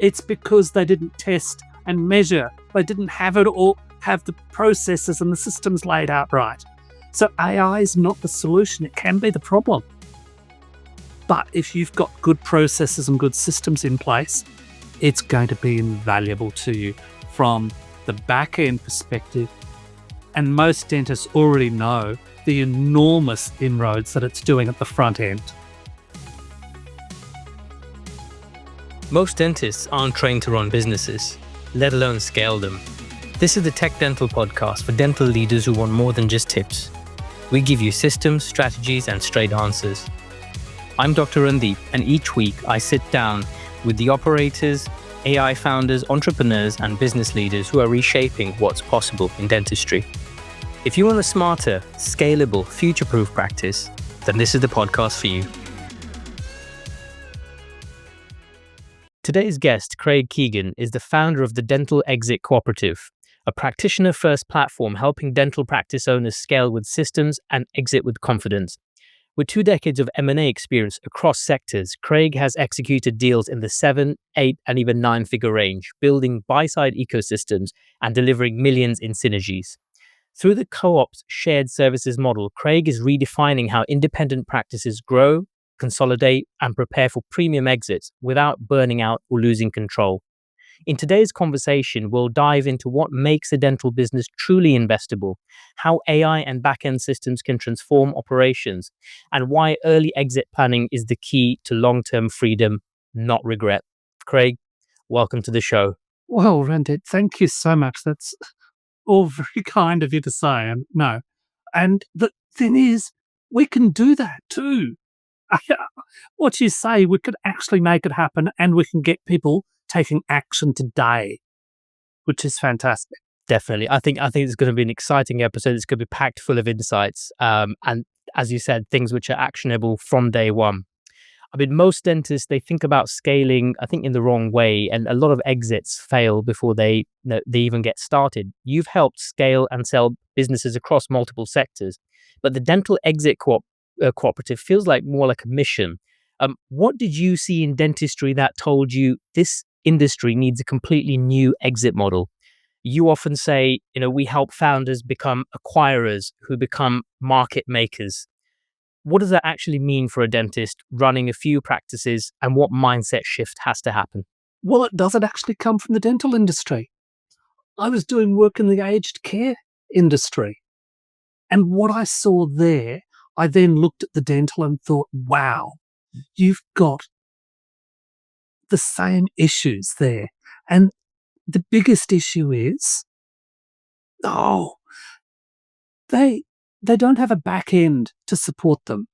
It's because they didn't test and measure. They didn't have it all, have the processes and the systems laid out right. So AI is not the solution. It can be the problem. But if you've got good processes and good systems in place, it's going to be invaluable to you from the back end perspective. And most dentists already know the enormous inroads that it's doing at the front end. Most dentists aren't trained to run businesses, let alone scale them. This is the TechDental Podcast for dental leaders who want more than just tips. We give you systems, strategies, and straight answers. I'm Dr. Randeep, and each week I sit down with the operators, AI founders, entrepreneurs, and business leaders who are reshaping what's possible in dentistry. If you want a smarter, scalable, future-proof practice, then this is the podcast for you. Today's guest, Craig Keegan, is the founder of the Dental Exit Co-operative, a practitioner-first platform helping dental practice owners scale with systems and exit with confidence. With 2 decades of M&A experience across sectors, Craig has executed deals in the 7, 8, and even 9-figure range, building buy-side ecosystems and delivering millions in synergies. Through the co-op's shared services model, Craig is redefining how independent practices grow, consolidate, and prepare for premium exits without burning out or losing control. In today's conversation, we'll dive into what makes a dental business truly investable, how AI and back-end systems can transform operations, and why early exit planning is the key to long-term freedom, not regret. Craig, welcome to the show. Well, Randeep, thank you so much. That's all very kind of you to say. And the thing is, we can do that too. What you say, we could actually make it happen, and we can get people taking action today, which is fantastic. Definitely. I think it's going to be an exciting episode. It's going to be packed full of insights. And as you said, things which are actionable from day one. I mean, most dentists, they think about scaling, I think, in the wrong way. And a lot of exits fail before they even get started. You've helped scale and sell businesses across multiple sectors. But the Dental Exit Co-operative feels more like a mission. What did you see in dentistry that told you this industry needs a completely new exit model? You often say, we help founders become acquirers who become market makers. What does that actually mean for a dentist running a few practices, and what mindset shift has to happen? Well, it doesn't actually come from the dental industry. I was doing work in the aged care industry. And what I saw there, I then looked at the dental and thought, wow, you've got the same issues there. And the biggest issue is, they don't have a back end to support them.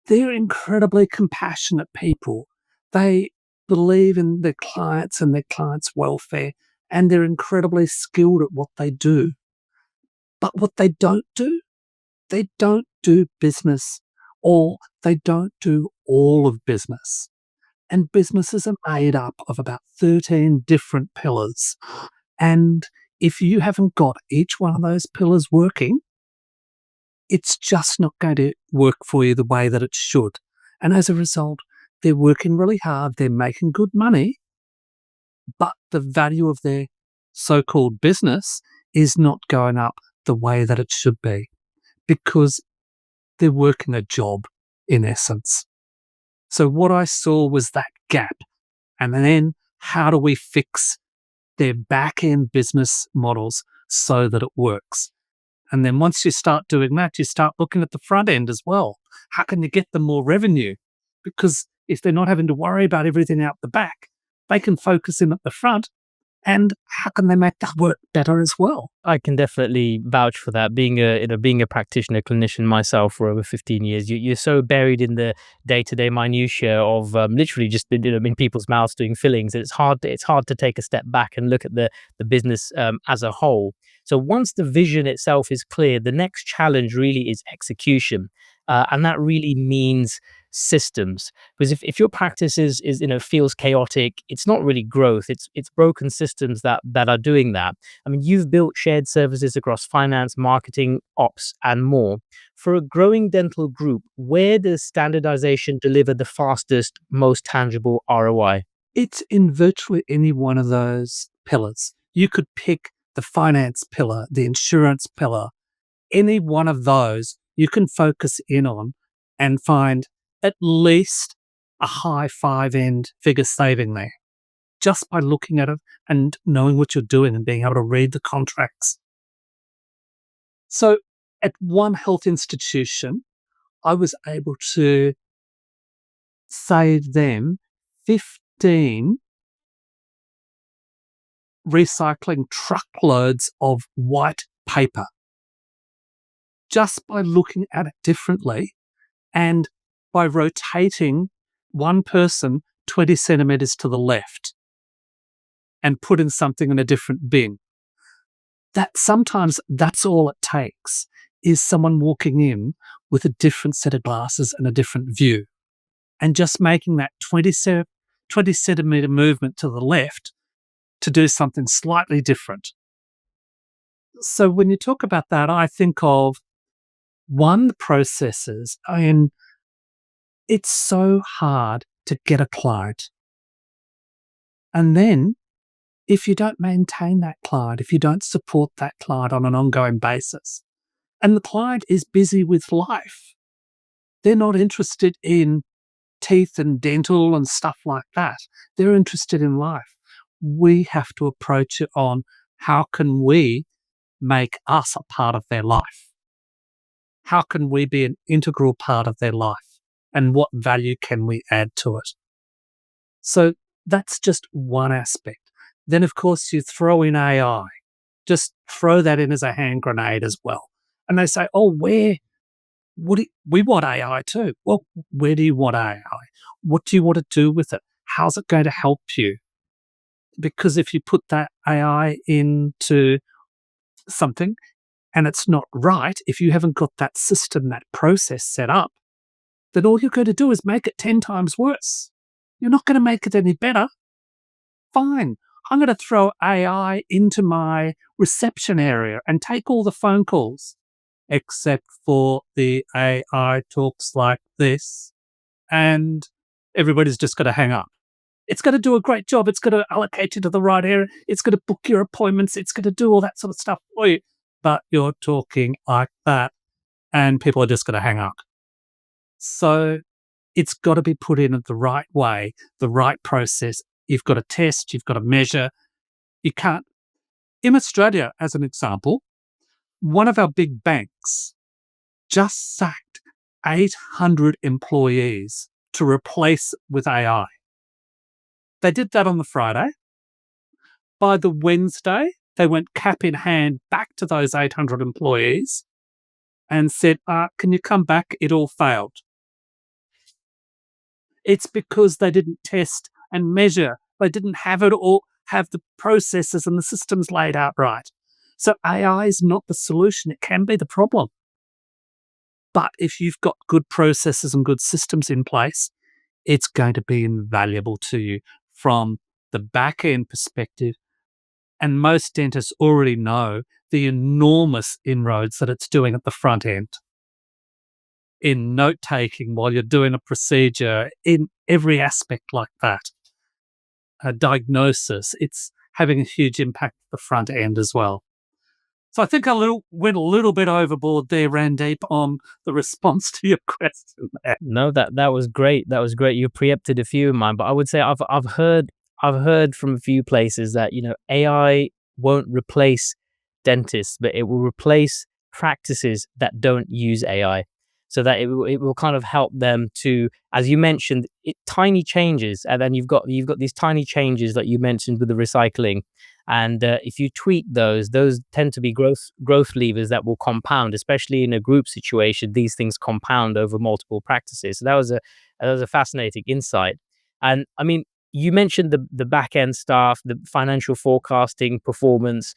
They're incredibly compassionate people. They believe in their clients and their clients' welfare, and they're incredibly skilled at what they do. But what they don't do business, or they don't do all of business. And businesses are made up of about 13 different pillars. And if you haven't got each one of those pillars working, it's just not going to work for you the way that it should. And as a result, they're working really hard, they're making good money, but the value of their so-called business is not going up the way that it should be, because they're working a job in essence. So what I saw was that gap. And then how do we fix their back-end business models so that it works? And then once you start doing that, you start looking at the front end as well. How can you get them more revenue? Because if they're not having to worry about everything out the back, they can focus in at the front. And how can they make that work better as well? I can definitely vouch for that. Being a practitioner, clinician myself for over 15 years, you're so buried in the day-to-day minutiae of literally just in people's mouths doing fillings. It's hard to take a step back and look at the business as a whole. So once the vision itself is clear, the next challenge really is execution, and that really means systems. Because if your practice is feels chaotic, it's not really growth. It's broken systems that are doing that. I mean, you've built shared services across finance, marketing, ops, and more. For a growing dental group, where does standardization deliver the fastest, most tangible ROI? It's in virtually any one of those pillars. You could pick the finance pillar, the insurance pillar, any one of those you can focus in on and find at least a high 5-end figure saving there just by looking at it and knowing what you're doing and being able to read the contracts. So at one health institution, I was able to save them 15 recycling truckloads of white paper just by looking at it differently and by rotating one person 20 centimeters to the left and putting something in a different bin. That sometimes that's all it takes is someone walking in with a different set of glasses and a different view and just making that 20 centimeter movement to the left to do something slightly different. So when you talk about that, I think of one, the processes. It's so hard to get a client. And then if you don't maintain that client, if you don't support that client on an ongoing basis, and the client is busy with life, they're not interested in teeth and dental and stuff like that. They're interested in life. We have to approach it on how can we make us a part of their life? How can we be an integral part of their life? And what value can we add to it? So that's just one aspect. Then, of course, you throw in AI. Just throw that in as a hand grenade as well. And they say, oh, we want AI too. Well, where do you want AI? What do you want to do with it? How's it going to help you? Because if you put that AI into something and it's not right, if you haven't got that system, that process set up, then all you're going to do is make it 10 times worse. You're not going to make it any better. Fine. I'm going to throw AI into my reception area and take all the phone calls, except for the AI talks like this, and everybody's just going to hang up. It's going to do a great job. It's going to allocate you to the right area. It's going to book your appointments. It's going to do all that sort of stuff for you. But you're talking like that, and people are just going to hang up. So it's got to be put in the right way, the right process. You've got to test, you've got to measure. You can't. In Australia, as an example, one of our big banks just sacked 800 employees to replace with AI. They did that on the Friday. By the Wednesday, they went cap in hand back to those 800 employees and said, can you come back? It all failed. It's because they didn't test and measure. They didn't have it all, have the processes and the systems laid out right. So AI is not the solution. It can be the problem. But if you've got good processes and good systems in place, it's going to be invaluable to you from the back end perspective. And most dentists already know the enormous inroads that it's doing at the front end. In note taking while you're doing a procedure, in every aspect like that. A diagnosis, it's having a huge impact at the front end as well. So I think I went a little bit overboard there, Randeep, on the response to your question there. No, that was great. That was great. You preempted a few of mine, but I would say I've heard from a few places that AI won't replace dentists, but it will replace practices that don't use AI. So that it will kind of help them to, as you mentioned, tiny changes, and then you've got these tiny changes that you mentioned with the recycling, and if you tweak those tend to be growth levers that will compound, especially in a group situation. These things compound over multiple practices. So that was a fascinating insight. And I mean, you mentioned the back end staff, the financial forecasting, performance.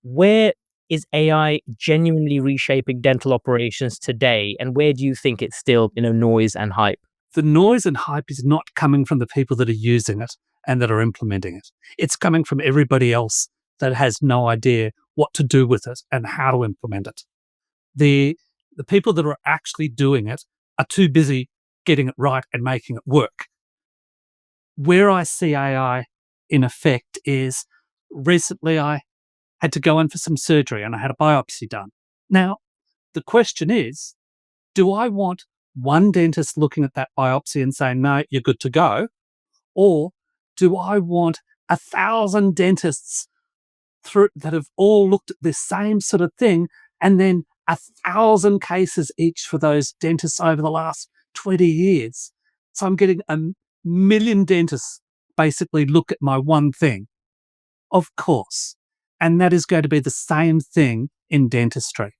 Where is AI genuinely reshaping dental operations today, and where do you think it's still, noise and hype? The noise and hype is not coming from the people that are using it and that are implementing it. It's coming from everybody else that has no idea what to do with it and how to implement it. The people that are actually doing it are too busy getting it right and making it work. Where I see AI in effect is recently I had to go in for some surgery and I had a biopsy done. Now, the question is, do I want one dentist looking at that biopsy and saying, no, you're good to go? Or do I want 1,000 dentists that have all looked at this same sort of thing and then 1,000 cases each for those dentists over the last 20 years? So I'm getting 1,000,000 dentists basically look at my one thing. Of course. And that is going to be the same thing in dentistry.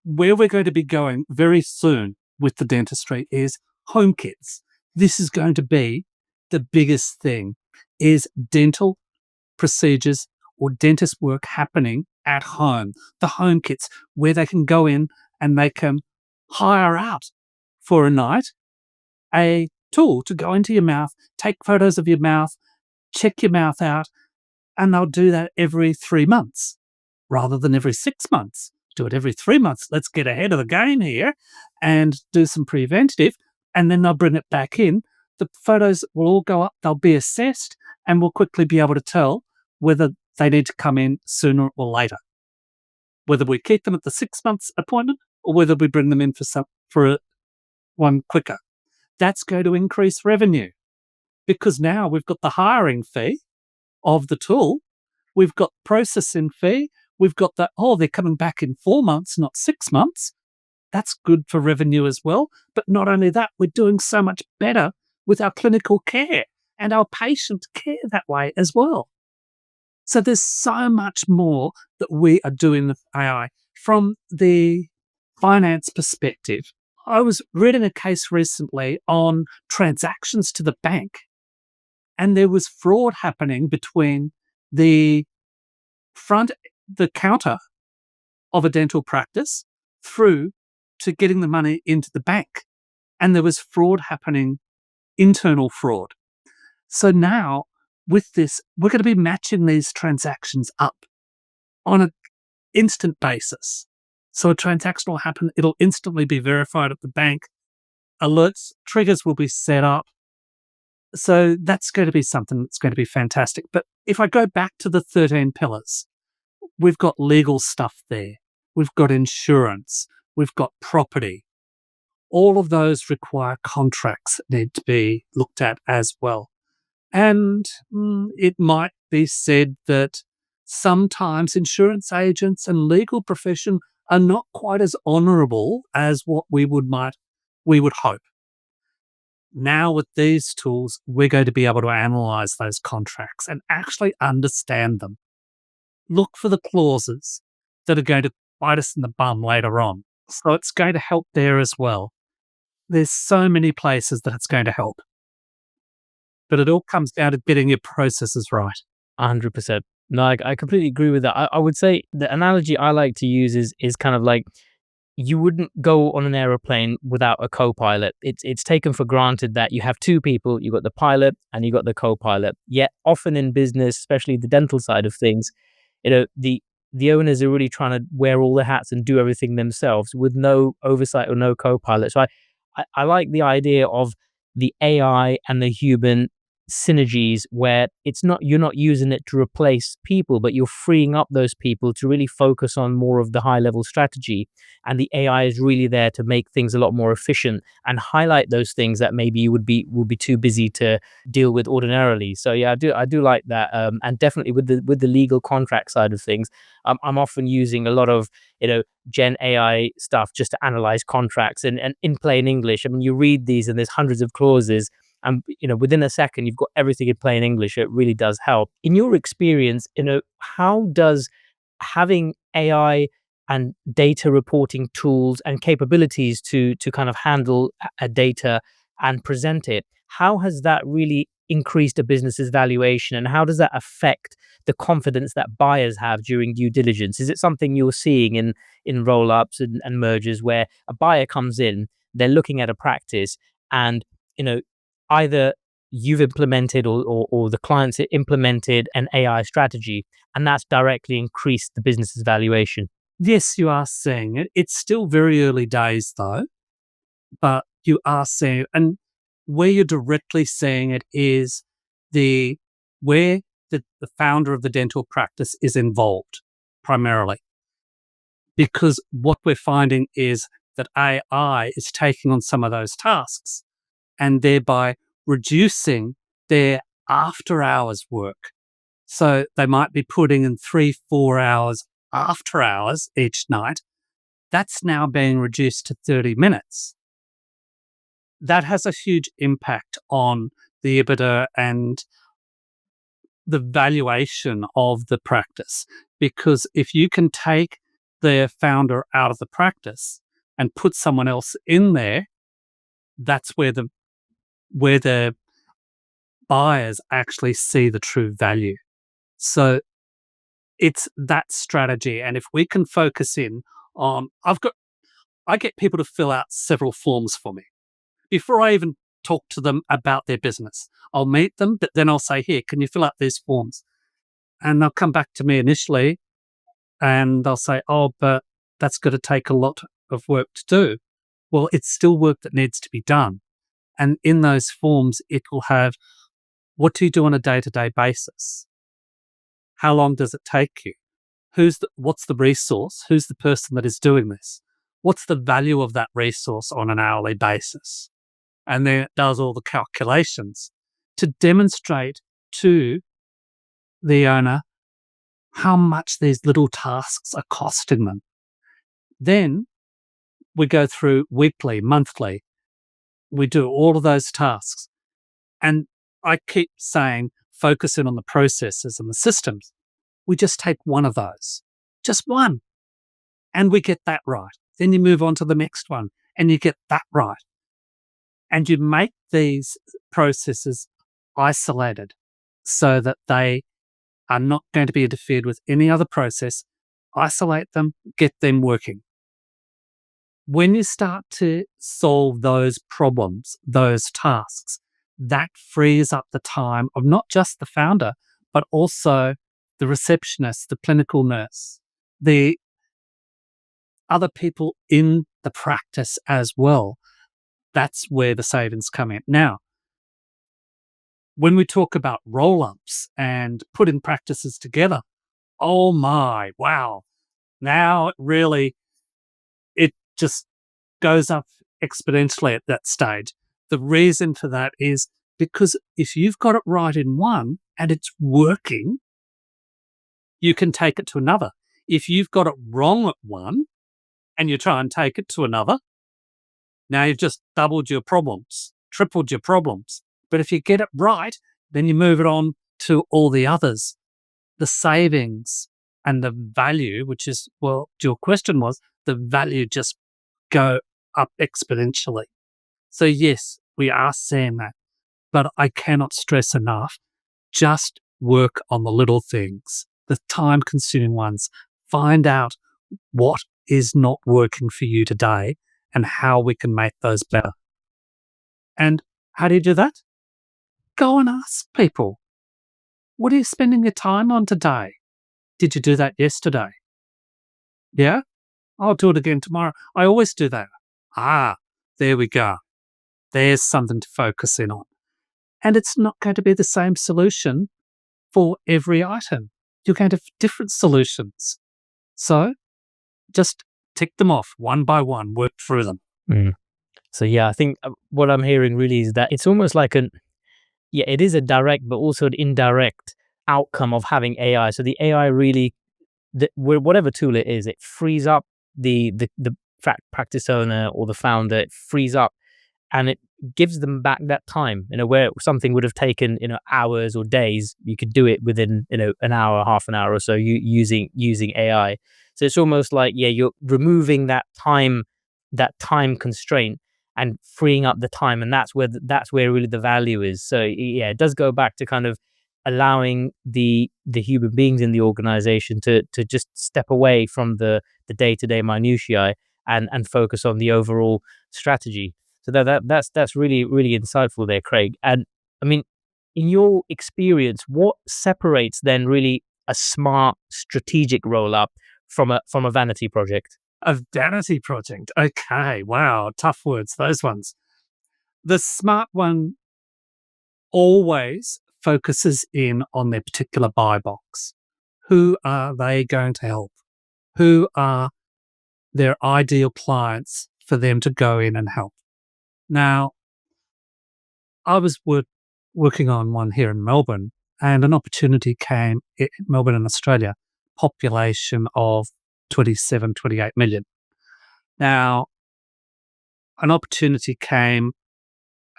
Where we're going to be going very soon with the dentistry is home kits. This is going to be the biggest thing, is dental procedures or dentist work happening at home. The home kits where they can go in and they can hire out for a night a tool to go into your mouth, take photos of your mouth, check your mouth out, and they'll do that every 3 months rather than every 6 months. Do it every 3 months. Let's get ahead of the game here and do some preventative, and then they'll bring it back in. The photos will all go up, they'll be assessed, and we'll quickly be able to tell whether they need to come in sooner or later. Whether we keep them at the 6 months appointment or whether we bring them in for one quicker. That's going to increase revenue because now we've got the hiring fee of the tool, we've got processing fee, we've got that, they're coming back in 4 months, not 6 months. That's good for revenue as well. But not only that, we're doing so much better with our clinical care and our patient care that way as well. So there's so much more that we are doing with AI. From the finance perspective, I was reading a case recently on transactions to the bank, and there was fraud happening between the counter of a dental practice through to getting the money into the bank. And there was fraud happening, internal fraud. So now with this, we're going to be matching these transactions up on an instant basis. So a transaction will happen, it'll instantly be verified at the bank, alerts, triggers will be set up. So that's going to be something that's going to be fantastic. But if I go back to the 13 pillars, we've got legal stuff there. We've got insurance. We've got property. All of those require contracts that need to be looked at as well. And it might be said that sometimes insurance agents and legal profession are not quite as honourable as what we would hope. Now with these tools, we're going to be able to analyse those contracts and actually understand them. Look for the clauses that are going to bite us in the bum later on. So it's going to help there as well. There's so many places that it's going to help. But it all comes down to getting your processes right. 100%. No, I completely agree with that. I would say the analogy I like to use is kind of like, you wouldn't go on an aeroplane without a co-pilot. It's taken for granted that you have two people, you got the pilot and you got the co-pilot. Yet often in business, especially the dental side of things, the owners are really trying to wear all the hats and do everything themselves with no oversight or no co-pilot. So I like the idea of the AI and the human synergies where you're not using it to replace people, but you're freeing up those people to really focus on more of the high level strategy. And the AI is really there to make things a lot more efficient and highlight those things that maybe you would be too busy to deal with ordinarily. So yeah, I do like that. And definitely with the legal contract side of things, I'm often using a lot of, Gen AI stuff just to analyze contracts and in plain English. I mean, you read these and there's hundreds of clauses. And within a second, you've got everything in plain English. It really does help. In your experience, how does having AI and data reporting tools and capabilities to kind of handle a data and present it, how has that really increased a business's valuation, and how does that affect the confidence that buyers have during due diligence? Is it something you're seeing in roll-ups and mergers where a buyer comes in, they're looking at a practice, and either you've implemented or the clients implemented an AI strategy, and that's directly increased the business's valuation? Yes, you are seeing it. It's still very early days though, but you are seeing, and where you're directly seeing it is where the founder of the dental practice is involved primarily. Because what we're finding is that AI is taking on some of those tasks and thereby reducing their after hours work. So they might be putting in 3-4 hours after hours each night. That's now being reduced to 30 minutes. That has a huge impact on the EBITDA and the valuation of the practice. Because if you can take the founder out of the practice and put someone else in there, that's where the buyers actually see the true value. So it's that strategy. And if we can focus in on, I get people to fill out several forms for me before I even talk to them about their business. I'll meet them, but then I'll say, here, can you fill out these forms? And they'll come back to me initially and they'll say, oh, but that's going to take a lot of work to do. Well, it's still work that needs to be done. And in those forms, it will have, what do you do on a day-to-day basis? How long does it take you? What's the resource? Who's the person that is doing this? What's the value of that resource on an hourly basis? And then it does all the calculations to demonstrate to the owner how much these little tasks are costing them. Then we go through weekly, monthly. We do all of those tasks. And I keep saying, focus in on the processes and the systems. We just take one of those, just one, and we get that right. Then you move on to the next one and you get that right. And you make these processes isolated so that they are not going to be interfered with any other process. Isolate them, get them working. When you start to solve those problems, those tasks, that frees up the time of not just the founder, but also the receptionist, the clinical nurse, the other people in the practice as well. That's where the savings come in. Now, when we talk about roll-ups and putting practices together, oh my, wow. Now it just goes up exponentially at that stage. The reason for that is because if you've got it right in one and it's working, you can take it to another. If you've got it wrong at one and you try and take it to another, now you've just doubled your problems, tripled your problems. But if you get it right, then you move it on to all the others. The savings and the value, which is, well, your question was, the value just go up exponentially. So yes, we are seeing that, but I cannot stress enough, just work on the little things, the time-consuming ones. Find out what is not working for you today and how we can make those better. And how do you do that? Go and ask people, what are you spending your time on today? Did you do that yesterday? Yeah? I'll do it again tomorrow. I always do that. There we go. There's something to focus in on. And it's not going to be the same solution for every item. You're going to have different solutions. So just tick them off one by one, work through them. So yeah, I think what I'm hearing really is that it's almost like it is a direct but also an indirect outcome of having AI. So the AI really, whatever tool it is, it frees up the practice owner or the founder. It frees up and it gives them back that time, where something would have taken, hours or days. You could do it within, an hour, half an hour or so using AI. So it's almost like, you're removing that time constraint and freeing up the time. And that's where really the value is. So it does go back to kind of allowing the human beings in the organization to just step away from the day-to-day minutiae and focus on the overall strategy. So that's really, really insightful there, Craig. And I mean, in your experience, what separates then really a smart strategic roll-up from a vanity project? A vanity project. Okay. Wow. Tough words, those ones. The smart one always focuses in on their particular buy box. Who are they going to help? Who are their ideal clients for them to go in and help? Now, I was working on one here in Melbourne, and an opportunity came in Melbourne in Australia, population of 27, 28 million. Now, an opportunity came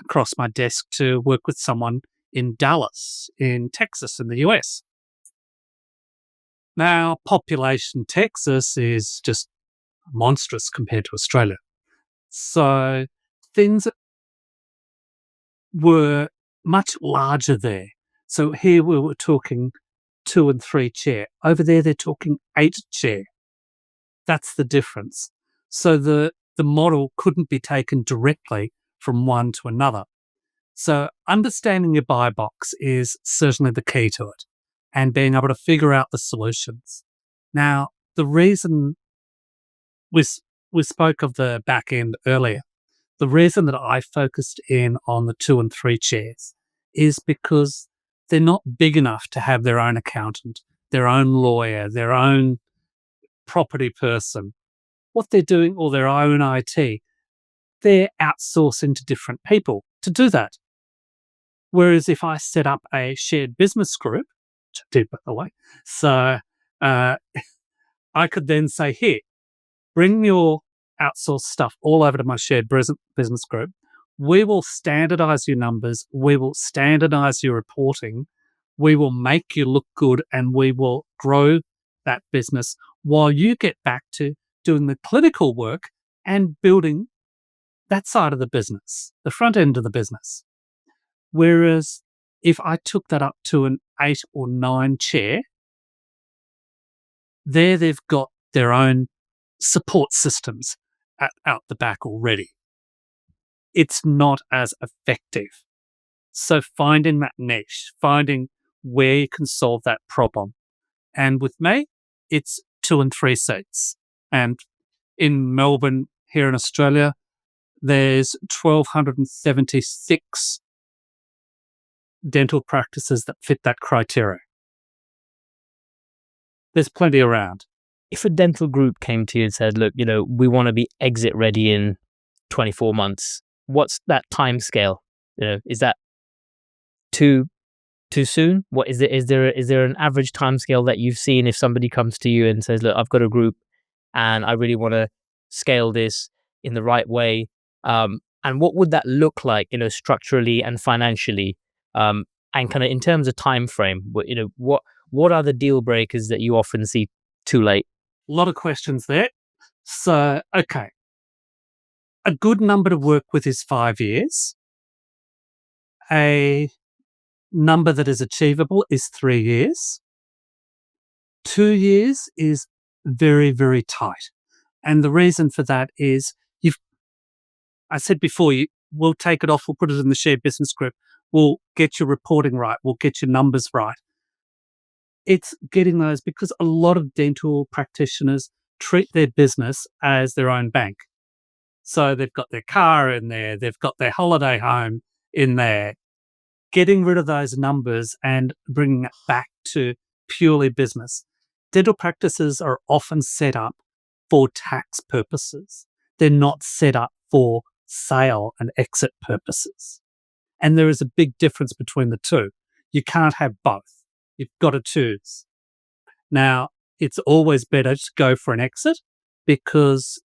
across my desk to work with someone in Dallas, in Texas, in the US. Now, population Texas is just monstrous compared to Australia. So things were much larger there. So here we were talking 2 and 3 chair. Over there, they're talking 8 chair. That's the difference. So the model couldn't be taken directly from one to another. So understanding your buy box is certainly the key to it, and being able to figure out the solutions. Now, the reason we spoke of the back end earlier, the reason that I focused in on the 2 and 3 chairs is because they're not big enough to have their own accountant, their own lawyer, their own property person. What they're doing, or their own IT, they're outsourcing to different people to do that. Whereas if I set up a shared business group, which I did, by the way, so I could then say, here, bring your outsourced stuff all over to my shared business group. We will standardize your numbers. We will standardize your reporting. We will make you look good, and we will grow that business while you get back to doing the clinical work and building that side of the business, the front end of the business. Whereas if I took that up to an 8 or 9 chair, there they've got their own support systems out the back already. It's not as effective. So finding that niche, finding where you can solve that problem. And with me, it's 2 and 3 seats. And in Melbourne, here in Australia, there's 1,276 dental practices that fit that criteria. There's plenty around. If a dental group came to you and said, look, we want to be exit ready in 24 months, what's that time scale? Is that too soon? What is there an average time scale that you've seen if somebody comes to you and says, look, I've got a group and I really want to scale this in the right way? And what would that look like, structurally and financially? And kind of in terms of time frame, what are the deal breakers that you often see too late? A lot of questions there. So, okay. A good number to work with is 5 years. A number that is achievable is 3 years. 2 years is very, very tight. And the reason for that is I said before, we'll take it off, we'll put it in the shared business group, we'll get your reporting right, we'll get your numbers right. It's getting those, because a lot of dental practitioners treat their business as their own bank. So they've got their car in there, they've got their holiday home in there. Getting rid of those numbers and bringing it back to purely business. Dental practices are often set up for tax purposes. They're not set up for sale and exit purposes. And there is a big difference between the two. You can't have both. You've got to choose. Now, it's always better to go for an exit, because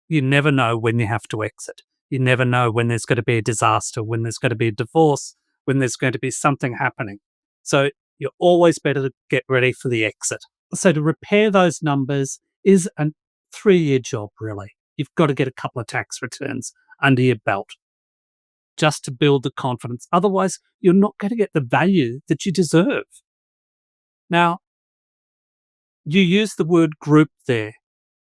you never know when you have to exit. You never know when there's going to be a disaster, when there's going to be a divorce, when there's going to be something happening. So you're always better to get ready for the exit. So to repair those numbers is a 3-year job, really. You've got to get a couple of tax returns under your belt just to build the confidence. Otherwise, you're not going to get the value that you deserve. Now, you use the word group there.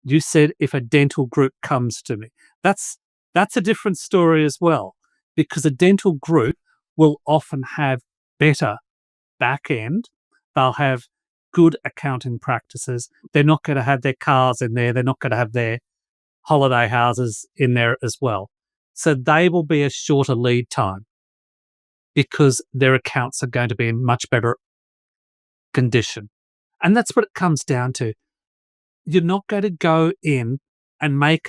You said if a dental group comes to me. That's a different story as well, because a dental group will often have better back end. They'll have good accounting practices. They're not going to have their cars in there. They're not going to have their holiday houses in there as well. So they will be a shorter lead time because their accounts are going to be in much better condition. And that's what it comes down to. You're not going to go in and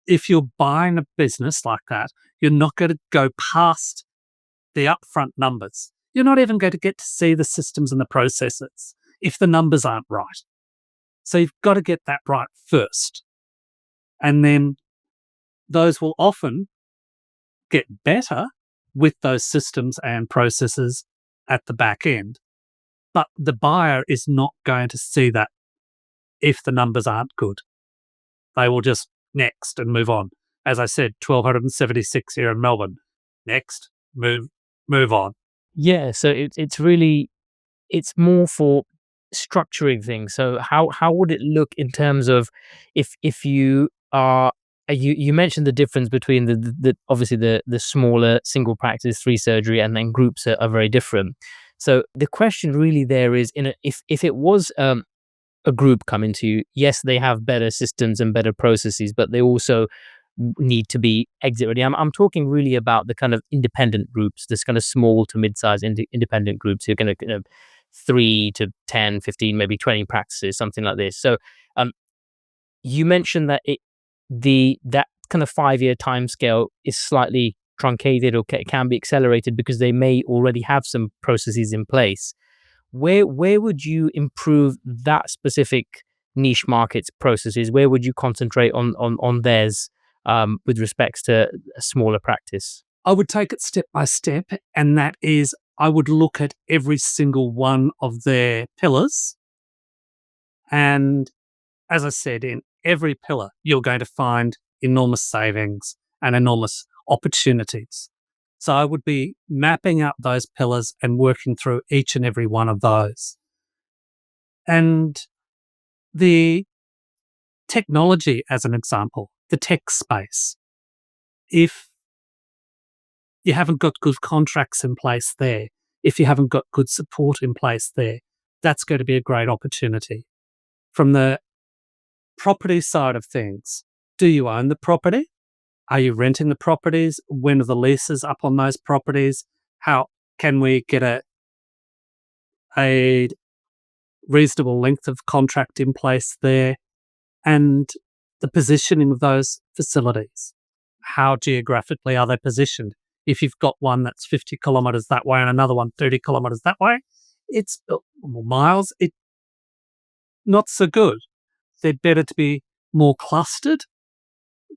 if you're buying a business like that, you're not going to go past the upfront numbers. You're not even going to get to see the systems and the processes if the numbers aren't right. So you've got to get that right first. And then those will often get better with those systems and processes at the back end. But the buyer is not going to see that if the numbers aren't good. They will just next and move on. As I said, 1,276 here in Melbourne. Next, move on. Yeah, so it's really, it's more for structuring things. So how would it look in terms of if you are you mentioned the difference between the obviously the smaller single practice 3 surgery and then groups are very different. So the question really there is, if it was a group coming to you, yes, they have better systems and better processes, but they also need to be exit ready. I'm talking really about the kind of independent groups, this kind of small to mid-sized independent groups who are going to 3 to 10, 15, maybe 20 practices, something like this. So you mentioned that that kind of 5-year timescale is slightly truncated or can be accelerated because they may already have some processes in place. Where would you improve that specific niche market's processes? Where would you concentrate on theirs with respects to a smaller practice? I would take it step by step, and that is I would look at every single one of their pillars. And as I said, in every pillar, you're going to find enormous savings and enormous opportunities. So I would be mapping out those pillars and working through each and every one of those. And the technology, as an example, the tech space, if you haven't got good contracts in place there, if you haven't got good support in place there, that's going to be a great opportunity. From the property side of things, do you own the property? Are you renting the properties? When are the leases up on those properties? How can we get a reasonable length of contract in place there? And the positioning of those facilities. How geographically are they positioned? If you've got one that's 50 kilometres that way and another one 30 kilometres that way, it's miles, it's not so good. They're better to be more clustered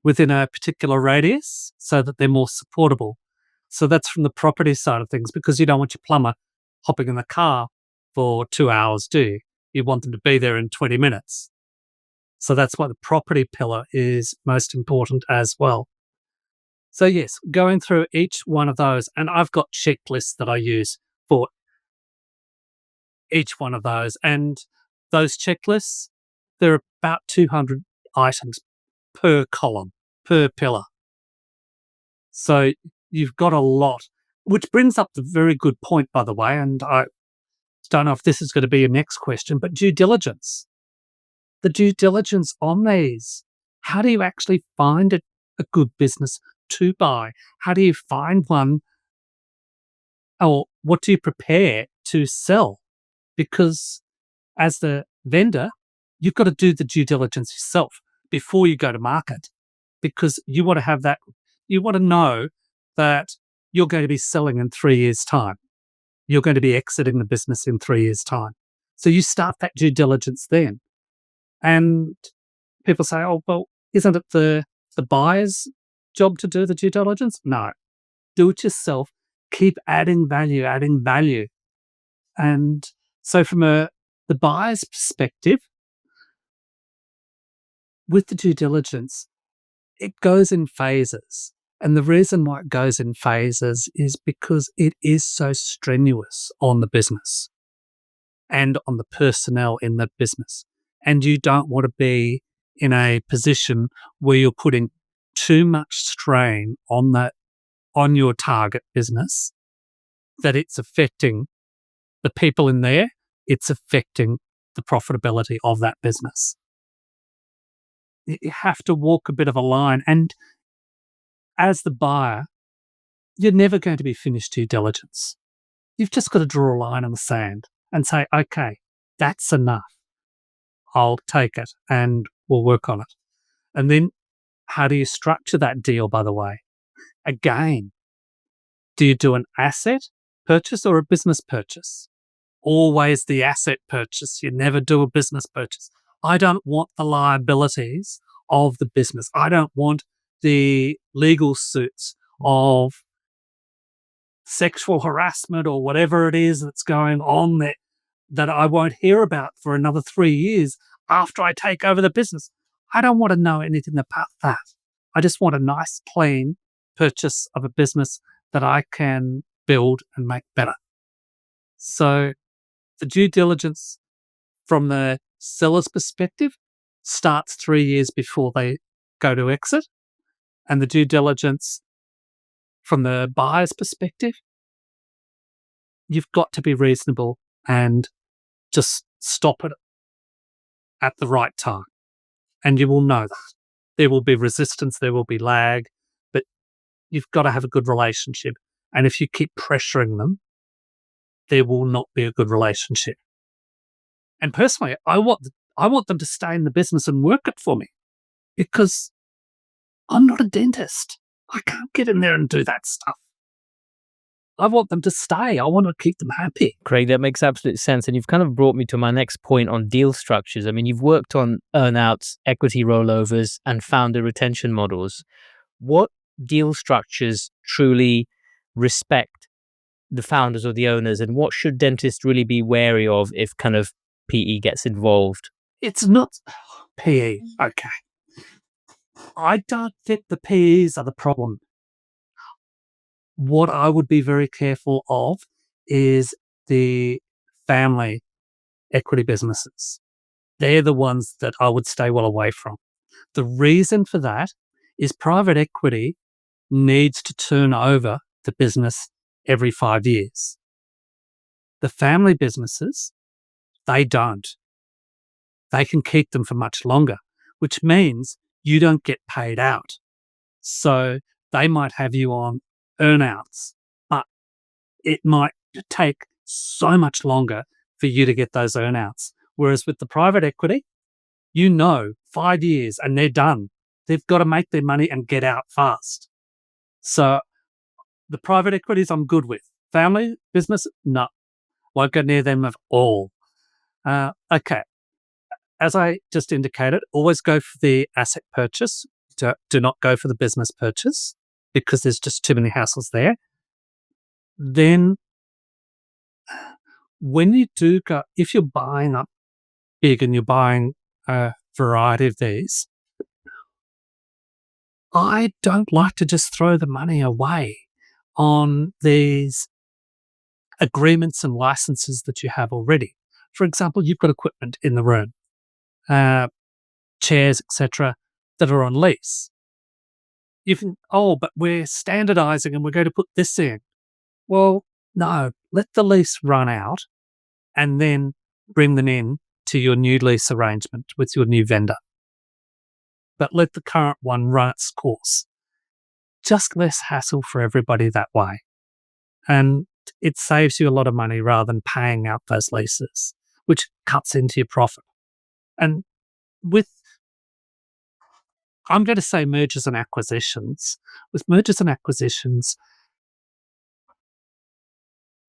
within a particular radius so that they're more supportable. So that's from the property side of things, because you don't want your plumber hopping in the car for 2 hours, do you? You want them to be there in 20 minutes. So that's why the property pillar is most important as well. So yes, going through each one of those, and I've got checklists that I use for each one of those. And those checklists, there are about 200 items per column, per pillar. So you've got a lot, which brings up the very good point, by the way, and I don't know if this is going to be your next question, but due diligence. The due diligence on these. How do you actually find a good business to buy? How do you find one? Or what do you prepare to sell? Because as the vendor, you've got to do the due diligence yourself before you go to market, because you want to have that, you want to know that you're going to be selling in 3 years' time. You're going to be exiting the business in 3 years' time. So you start that due diligence then. And people say, oh, well, isn't it the buyer's job to do the due diligence? No. Do it yourself. Keep adding value. And so from the buyer's perspective, with the due diligence, it goes in phases. And the reason why it goes in phases is because it is so strenuous on the business and on the personnel in the business. And you don't want to be in a position where you're putting too much strain on your target business that it's affecting the people in there, it's affecting the profitability of that business. You have to walk a bit of a line, and as the buyer, you're never going to be finished due diligence. You've just got to draw a line in the sand and say, okay, that's enough. I'll take it and we'll work on it. And then how do you structure that deal, by the way? Again, do you do an asset purchase or a business purchase? Always the asset purchase. You never do a business purchase. I don't want the liabilities of the business. I don't want the legal suits of sexual harassment or whatever it is that's going on there that I won't hear about for another 3 years after I take over the business. I don't want to know anything about that. I just want a nice, clean purchase of a business that I can build and make better. So the due diligence from the seller's perspective starts 3 years before they go to exit. And the due diligence from the buyer's perspective, you've got to be reasonable and just stop it at the right time. And you will know that. There will be resistance, there will be lag, but you've got to have a good relationship. And if you keep pressuring them, there will not be a good relationship. And personally, I want them to stay in the business and work it for me because I'm not a dentist. I can't get in there and do that stuff. I want them to stay. I want to keep them happy. Craig, that makes absolute sense. And you've kind of brought me to my next point on deal structures. I mean, you've worked on earnouts, equity rollovers, and founder retention models. What deal structures truly respect the founders or the owners, and what should dentists really be wary of if kind of PE gets involved? It's not PE. Okay. I don't think the PEs are the problem. What I would be very careful of is the family equity businesses. They're the ones that I would stay well away from. The reason for that is private equity needs to turn over the business every 5 years. The family businesses, they don't. They can keep them for much longer, which means you don't get paid out. So they might have you on earnouts, but it might take so much longer for you to get those earnouts. Whereas with the private equity, 5 years and they're done. They've got to make their money and get out fast. So the private equities I'm good with. Family business, no. Won't go near them at all. Okay. As I just indicated, always go for the asset purchase. Do not go for the business purchase because there's just too many hassles there. Then when you do go, if you're buying up big and you're buying a variety of these, I don't like to just throw the money away on these agreements and licenses that you have already. For example, you've got equipment in the room, chairs, etc., that are on lease. But we're standardizing and we're going to put this in. Well, no, let the lease run out and then bring them in to your new lease arrangement with your new vendor. But let the current one run its course. Just less hassle for everybody that way. And it saves you a lot of money rather than paying out those leases, which cuts into your profit. And I'm going to say mergers and acquisitions. With mergers and acquisitions,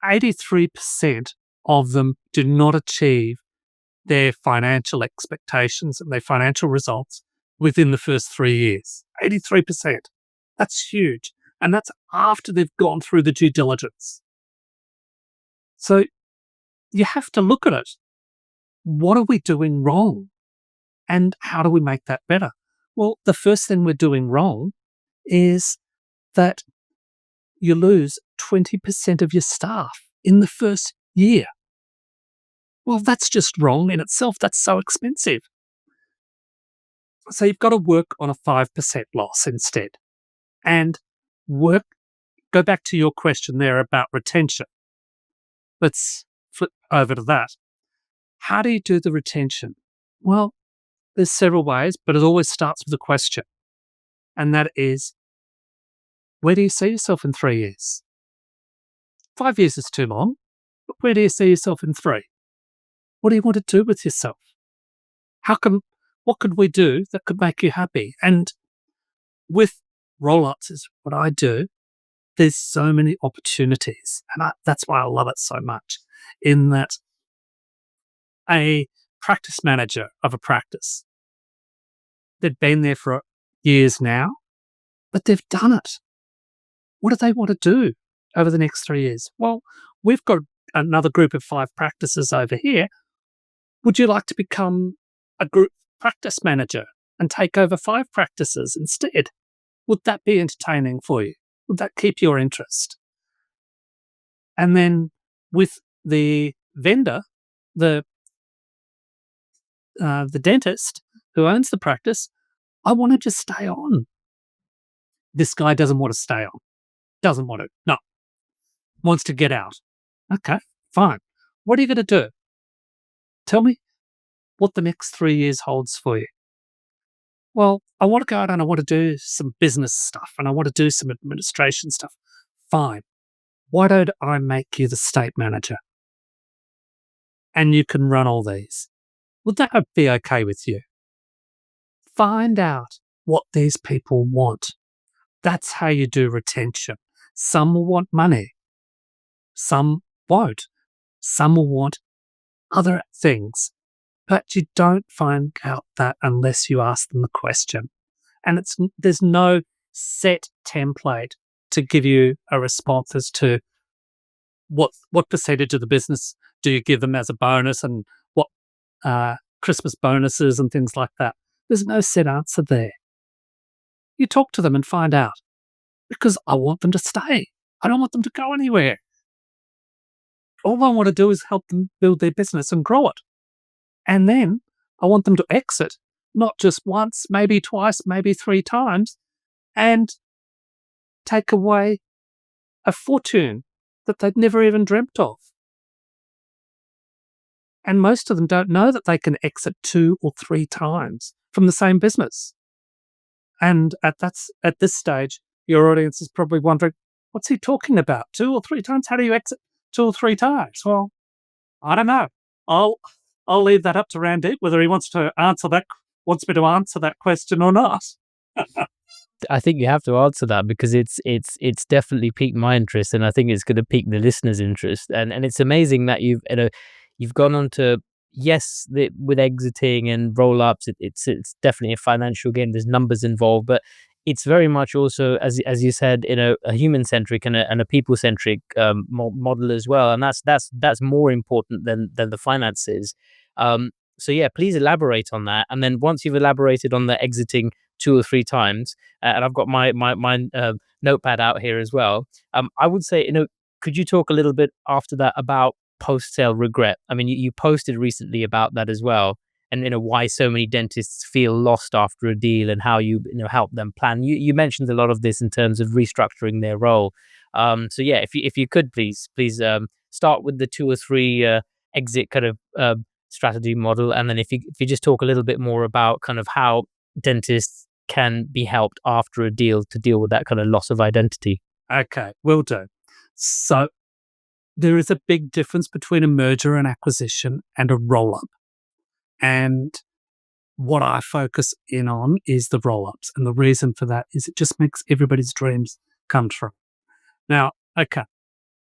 83% of them do not achieve their financial expectations and their financial results within the first 3 years. 83%. That's huge. And that's after they've gone through the due diligence. So you have to look at it. What are we doing wrong? And how do we make that better? Well, the first thing we're doing wrong is that you lose 20% of your staff in the first year. Well, that's just wrong in itself. That's so expensive. So you've got to work on a 5% loss instead. And go back to your question there about retention. Let's flip over to that. How do you do the retention? Well, there's several ways, but it always starts with a question. And that is, Where do you see yourself in 3 years? 5 years is too long, but where do you see yourself in 3? What do you want to do with yourself? What could we do that could make you happy? And with roll-ups is what I do. There's so many opportunities, and that's why I love it so much, in that a practice manager of a practice, they've been there for years now, but they've done it. What do they want to do over the next 3 years? Well, we've got another group of 5 practices over here. Would you like to become a group practice manager and take over 5 practices instead? Would that be entertaining for you? Would that keep your interest? And then with the vendor, the dentist who owns the practice, I want to just stay on. This guy doesn't want to stay on. Doesn't want to. No. Wants to get out. Okay, fine. What are you going to do? Tell me what the next 3 years holds for you. Well, I want to go out and I want to do some business stuff and I want to do some administration stuff. Fine. Why don't I make you the state manager? And you can run all these. Would that be okay with you? Find out what these people want. That's how you do retention. Some will want money. Some won't. Some will want other things. But you don't find out that unless you ask them the question. And there's no set template to give you a response as to what percentage of the business do you give them as a bonus and what Christmas bonuses and things like that. There's no set answer there. You talk to them and find out, because I want them to stay. I don't want them to go anywhere. All I want to do is help them build their business and grow it. And then I want them to exit, not just once, maybe twice, maybe 3 times, and take away a fortune that they'd never even dreamt of. And most of them don't know that they can exit 2 or 3 times from the same business. And at this stage, your audience is probably wondering, what's he talking about? 2 or 3 times? How do you exit 2 or 3 times? Well, I don't know. I'll leave that up to Randeep, whether he wants me to answer that question or not. I think you have to answer that because it's definitely piqued my interest, and I think it's going to pique the listeners' interest. And it's amazing that you've gone on to, yes, with exiting and roll ups, it's definitely a financial game. There's numbers involved, but it's very much also, as you said, a human centric and a people centric model as well. And that's more important than the finances. So yeah, please elaborate on that. And then once you've elaborated on the exiting 2 or 3 times, and I've got my notepad out here as well. I would say, could you talk a little bit after that about post-sale regret? I mean, you posted recently about that as well, and why so many dentists feel lost after a deal and how you help them plan. You mentioned a lot of this in terms of restructuring their role. So yeah, if you could please start with the 2 or 3 exit kind of strategy model, and then if you just talk a little bit more about kind of how dentists can be helped after a deal to deal with that kind of loss of identity. Okay, will do. So there is a big difference between a merger and acquisition and a roll-up. And what I focus in on is the roll-ups. And the reason for that is it just makes everybody's dreams come true. Now, okay,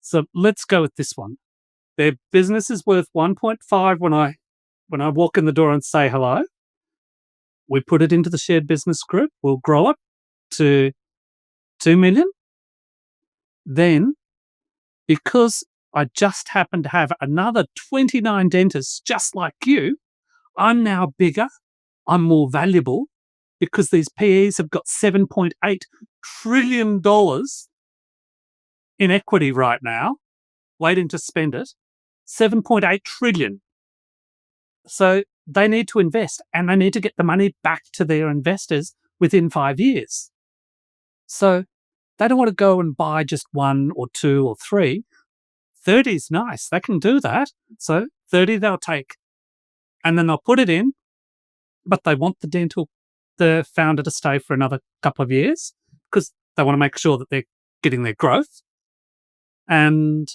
so let's go with this one. Their business is worth 1.5 when I walk in the door and say hello. We put it into the shared business group. We'll grow it to 2 million. Then, because I just happen to have another 29 dentists just like you, I'm now bigger. I'm more valuable because these PEs have got $7.8 trillion in equity right now, waiting to spend it. 7.8 trillion. So they need to invest and they need to get the money back to their investors within 5 years. So they don't want to go and buy just 1 or 2 or 3. 30 is nice. They can do that. So 30 they'll take and then they'll put it in, but they want the founder to stay for another couple of years because They want to make sure that they're getting their growth, and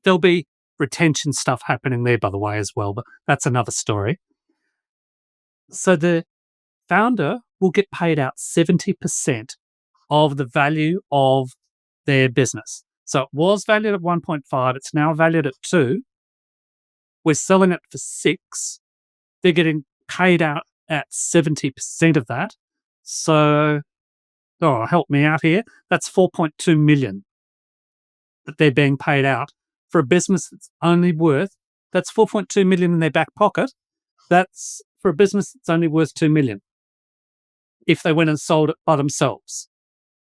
there'll be retention stuff happening there, by the way, as well, but that's another story. So the founder will get paid out 70% of the value of their business. So it was valued at 1.5, it's now valued at 2. We're selling it for 6. They're getting paid out at 70% of that. So, help me out here. That's 4.2 million that they're being paid out for a business that's only worth, that's 4.2 million in their back pocket. That's for a business that's only worth 2 million. If they went and sold it by themselves,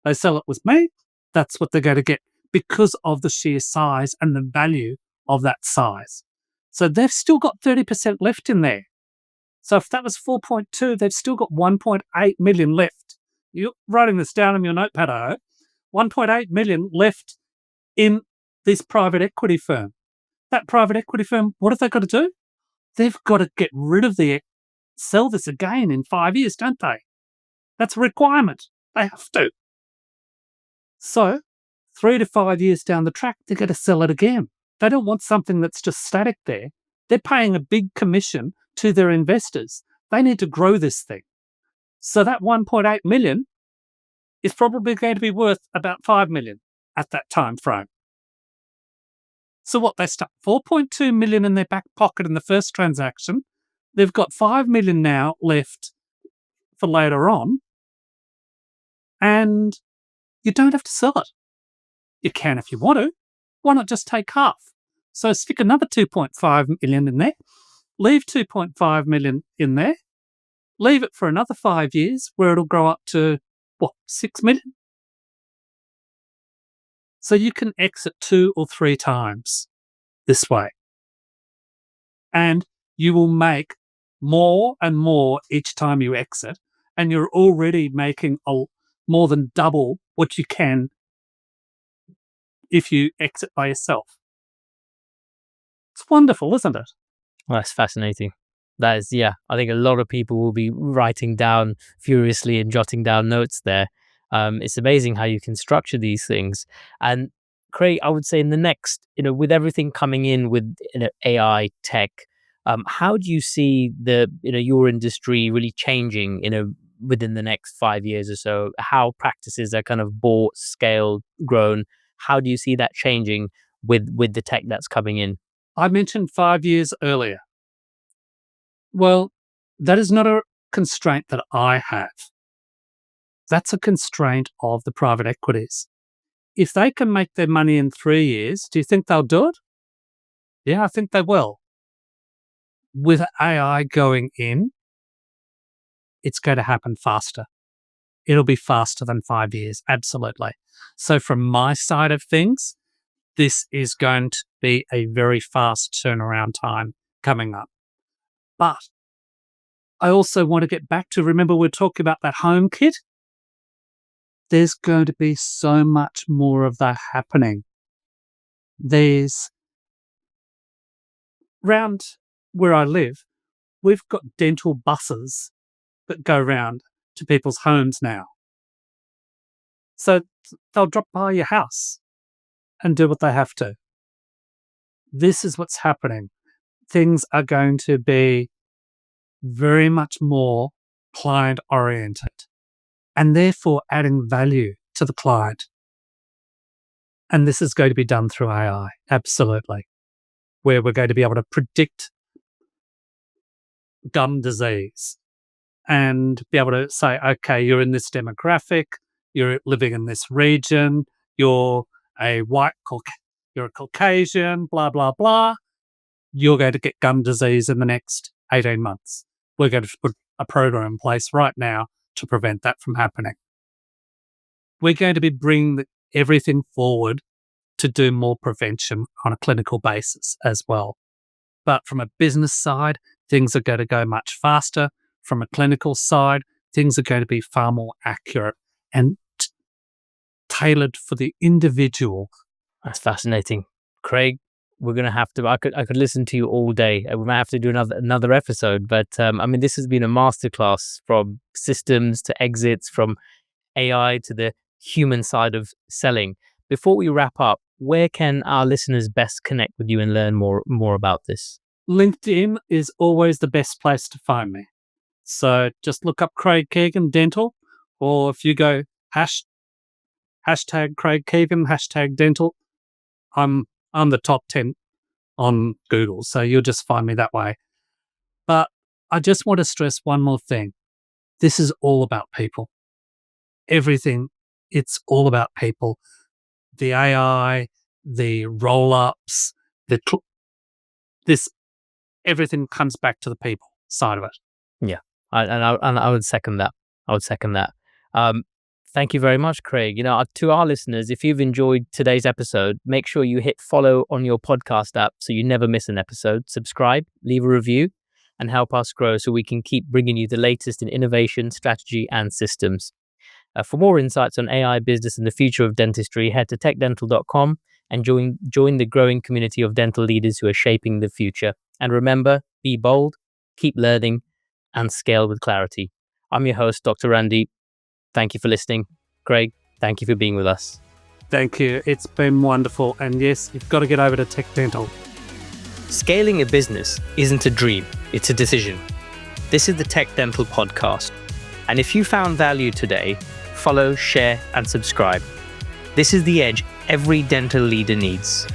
they sell it with me, that's what they're going to get because of the sheer size and the value of that size. So they've still got 30% left in there. So if that was 4.2, they've still got 1.8 million left. You're writing this down in your notepad, I hope. 1.8 million left in this private equity firm. That private equity firm, what have they got to do? They've got to get rid of sell this again in 5 years, don't they? That's a requirement. They have to. So 3 to 5 years down the track, they're going to sell it again. They don't want something that's just static there. They're paying a big commission to their investors. They need to grow this thing. So that 1.8 million is probably going to be worth about 5 million at that time frame. So what, they stuck 4.2 million in their back pocket in the first transaction. They've got 5 million now left for later on. And you don't have to sell it. You can if you want to. Why not just take half? So stick another 2.5 million in there, leave 2.5 million in there, leave it for another 5 years where it'll grow up to, 6 million? So you can exit 2 or 3 times this way. And you will make more and more each time you exit, and you're already making more than double what you can if you exit by yourself. It's wonderful, isn't it? Well, that's fascinating. That is, I think a lot of people will be writing down furiously and jotting down notes there. It's amazing how you can structure these things. And Craig, I would say in the next, with everything coming in with AI tech, how do you see your industry really changing, within the next 5 years or so? How practices are kind of bought, scaled, grown? How do you see that changing with the tech that's coming in? I mentioned 5 years earlier. Well, that is not a constraint that I have. That's a constraint of the private equities. If they can make their money in 3 years, do you think they'll do it? Yeah, I think they will. With AI going in, it's going to happen faster. It'll be faster than 5 years, absolutely. So from my side of things, this is going to be a very fast turnaround time coming up. But I also want to get back to, remember we're talking about that home kit? There's going to be so much more of that happening. There's, round where I live, we've got dental buses that go round to people's homes now. So they'll drop by your house and do what they have to. This is what's happening. Things are going to be very much more client-oriented and therefore adding value to the client. And this is going to be done through AI, absolutely, where we're going to be able to predict gum disease and be able to say, okay, you're in this demographic, you're living in this region, you're a you're a Caucasian, blah, blah, blah. You're going to get gum disease in the next 18 months. We're going to put a program in place right now to prevent that from happening. We're going to be bringing everything forward to do more prevention on a clinical basis as well. But from a business side, things are going to go much faster. From a clinical side, things are going to be far more accurate and tailored for the individual. That's fascinating. Craig, we're going to have to, I could listen to you all day. We might have to do another episode, but this has been a masterclass, from systems to exits, from AI to the human side of selling. Before we wrap up, where can our listeners best connect with you and learn more about this? LinkedIn is always the best place to find me. So just look up Craig Keegan Dental, or if you go hashtag Craig Keegan, hashtag dental, I'm the top 10 on Google. So you'll just find me that way. But I just want to stress one more thing. This is all about people. Everything, it's all about people. The AI, the roll-ups, everything comes back to the people side of it. Yeah, I would second that. Thank you very much, Craig. To our listeners, if you've enjoyed today's episode, make sure you hit follow on your podcast app so you never miss an episode. Subscribe, leave a review, and help us grow so we can keep bringing you the latest in innovation, strategy, and systems. For more insights on AI, business, and the future of dentistry, head to techdental.com and join the growing community of dental leaders who are shaping the future. And remember, be bold, keep learning, and scale with clarity. I'm your host, Dr. Randeep. Thank you for listening. Craig, thank you for being with us. Thank you. It's been wonderful. And yes, you've got to get over to TechDental. Scaling a business isn't a dream, it's a decision. This is the TechDental Podcast. And if you found value today, follow, share, and subscribe. This is the edge every dental leader needs.